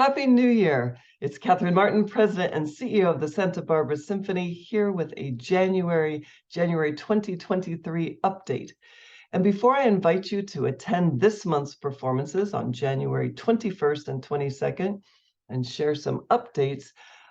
Happy New Year! It's Kathryn Martin, President and CEO of the Santa Barbara Symphony, here with a January 2023 update. And before I invite you to attend this month's performances on January 21st and 22nd and share some updates,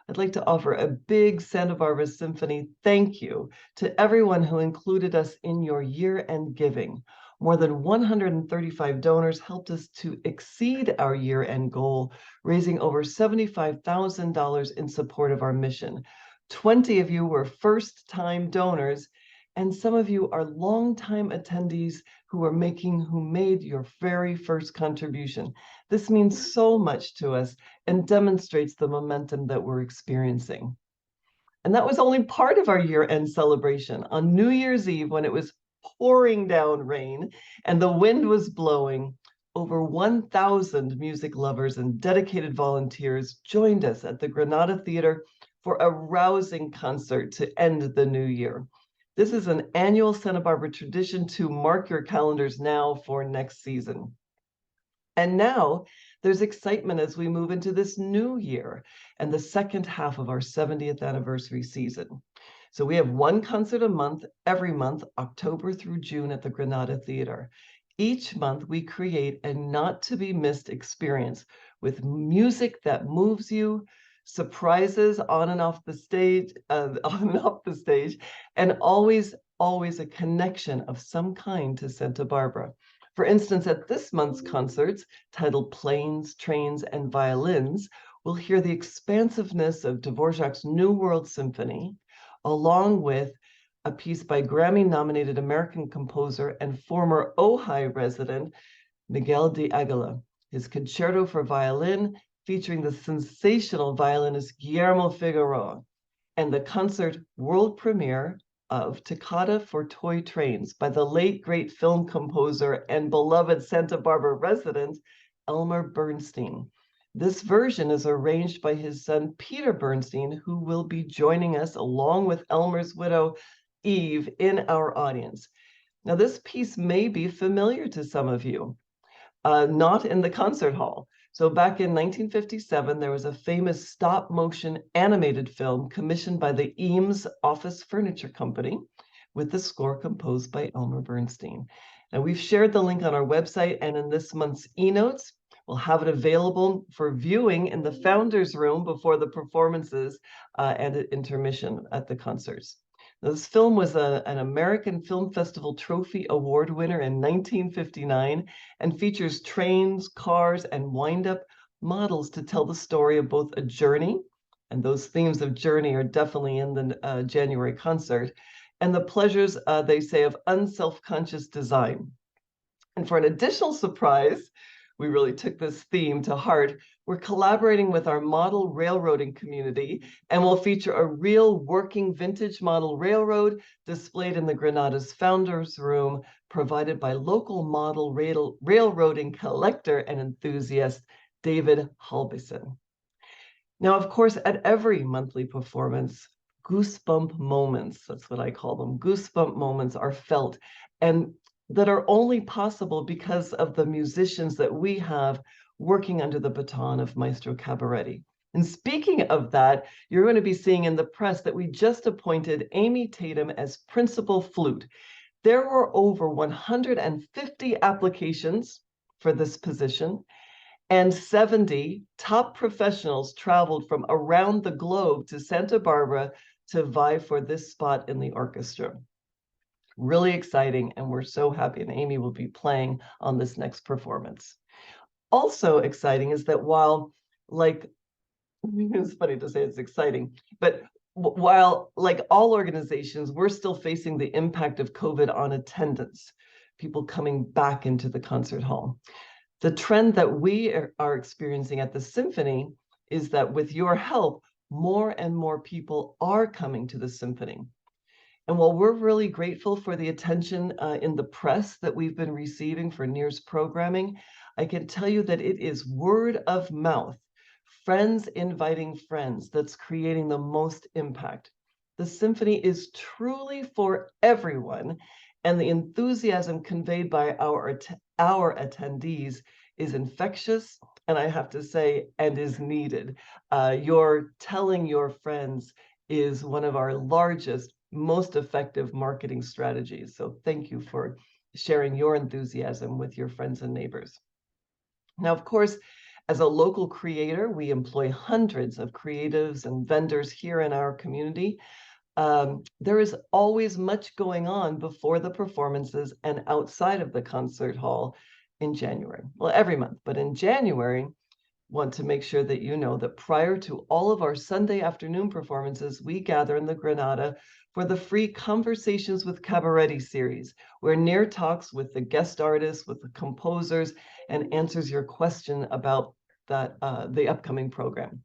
I'd like to offer a big Santa Barbara Symphony thank you to everyone who included us in your year-end giving. More than 135 donors helped us to exceed our year-end goal, raising over $75,000 in support of our mission. 20 of you were first-time donors, and some of you are longtime attendees who made your very first contribution. This means so much to us and demonstrates the momentum that we're experiencing. And that was only part of our year-end celebration. On New Year's Eve, when it was pouring down rain and the wind was blowing, over 1,000 music lovers and dedicated volunteers joined us at the Granada Theater for a rousing concert to end the new year. This is an annual Santa Barbara tradition to mark your calendars now for next season. And now there's excitement as we move into this new year and the second half of our 70th anniversary season. So we have one concert a month, every month, October through June at the Granada Theater. Each month we create a not-to-be-missed experience with music that moves you, surprises on and off the stage, and always a connection of some kind to Santa Barbara. For instance, at this month's concerts, titled Planes, Trains, and Violins, we'll hear the expansiveness of Dvorak's New World Symphony, along with a piece by Grammy-nominated American composer and former Ojai resident, Miguel de Aguilar, his concerto for violin featuring the sensational violinist Guillermo Figueroa, and the concert world premiere of Toccata for Toy Trains by the late great film composer and beloved Santa Barbara resident, Elmer Bernstein. This version is arranged by his son, Peter Bernstein, who will be joining us along with Elmer's widow, Eve, in our audience. Now, this piece may be familiar to some of you, not in the concert hall. So back in 1957, there was a famous stop-motion animated film commissioned by the Eames Office Furniture Company with the score composed by Elmer Bernstein. Now, we've shared the link on our website and in this month's e-notes. We'll have it available for viewing in the Founders Room before the performances and at intermission at the concerts. Now, this film was an American Film Festival Trophy Award winner in 1959 and features trains, cars, and wind-up models to tell the story of both a journey, and those themes of journey are definitely in the January concert, and the pleasures, they say, of unself-conscious design. And for an additional surprise, we really took this theme to heart. We're collaborating with our model railroading community, and we'll feature a real working vintage model railroad displayed in the Granada's Founders Room, provided by local model railroading collector and enthusiast, David Halbison. Now, of course, at every monthly performance, goosebump moments, that's what I call them, goosebump moments are felt, and that are only possible because of the musicians that we have working under the baton of Maestro Cabaretti. And speaking of that, you're going to be seeing in the press that we just appointed Amy Tatum as principal flute. There were over 150 applications for this position, and 70 top professionals traveled from around the globe to Santa Barbara to vie for this spot in the orchestra. Really exciting, and we're so happy, and Amy will be playing on this next performance. Also exciting is that while, it's funny to say it's exciting, but while, like all organizations, we're still facing the impact of COVID on attendance, people coming back into the concert hall. The trend that we are experiencing at the Symphony is that with your help, more and more people are coming to the Symphony. And while we're really grateful for the attention in the press that we've been receiving for NEAR's programming, I can tell you that it is word of mouth, friends inviting friends, that's creating the most impact. The Symphony is truly for everyone, and the enthusiasm conveyed by our attendees is infectious and I have to say, and is needed. Your telling your friends is one of our largest, most effective marketing strategies. So thank you for sharing your enthusiasm with your friends and neighbors. Now, of course, as a local creator, we employ hundreds of creatives and vendors here in our community. There is always much going on before the performances and outside of the concert hall in January. Well, every month, but in January, want to make sure that you know that prior to all of our Sunday afternoon performances, we gather in the Granada for the free Conversations with Cabaretti series, where Nair talks with the guest artists, with the composers, and answers your question about that the upcoming program.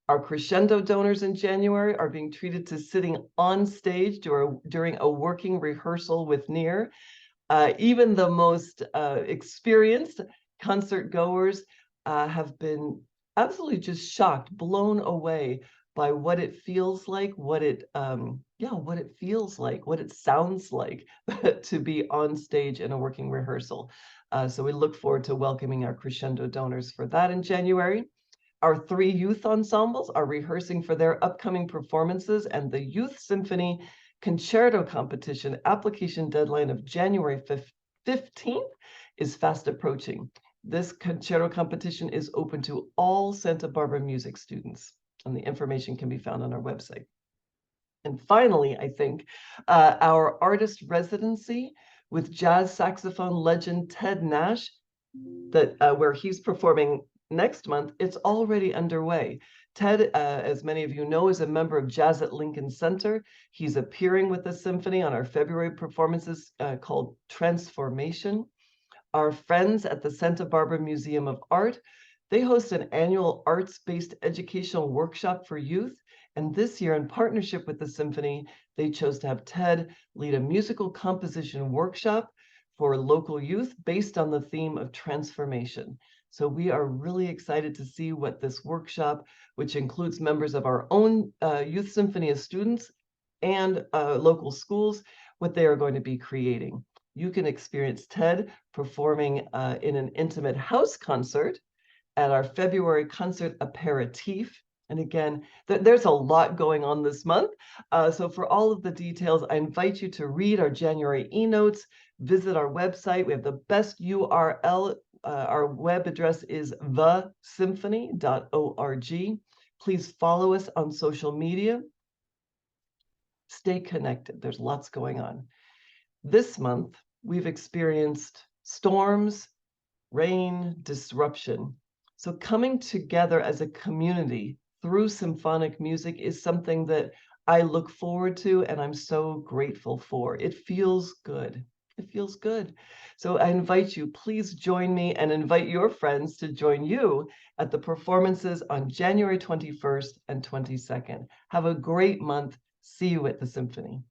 Our crescendo donors in January are being treated to sitting on stage during a working rehearsal with Nair. Even the most experienced concert goers have been absolutely just shocked, blown away by what it feels like, what it feels like, what it sounds like to be on stage in a working rehearsal. So we look forward to welcoming our crescendo donors for that in January. Our 3 youth ensembles are rehearsing for their upcoming performances, and the Youth Symphony Concerto Competition application deadline of January 15th is fast approaching. This concerto competition is open to all Santa Barbara music students, and the information can be found on our website. And finally, I think, our artist residency with jazz saxophone legend Ted Nash, where he's performing next month, it's already underway. Ted, as many of you know, is a member of Jazz at Lincoln Center. He's appearing with the symphony on our February performances called Transformation. Our friends at the Santa Barbara Museum of Art, they host an annual arts-based educational workshop for youth. And this year, in partnership with the symphony, they chose to have Ted lead a musical composition workshop for local youth based on the theme of transformation. So we are really excited to see what this workshop, which includes members of our own Youth Symphony as students and local schools, what they are going to be creating. You can experience Ted performing in an intimate house concert at our February concert aperitif. And again, there's a lot going on this month. So for all of the details, I invite you to read our January e-notes, visit our website. We have the best URL. Our web address is thesymphony.org. Please follow us on social media. Stay connected. There's lots going on. This month, we've experienced storms, rain, disruption. So coming together as a community through symphonic music is something that I look forward to and I'm so grateful for. It feels good. It feels good. So I invite you, please join me and invite your friends to join you at the performances on January 21st and 22nd. Have a great month. See you at the Symphony.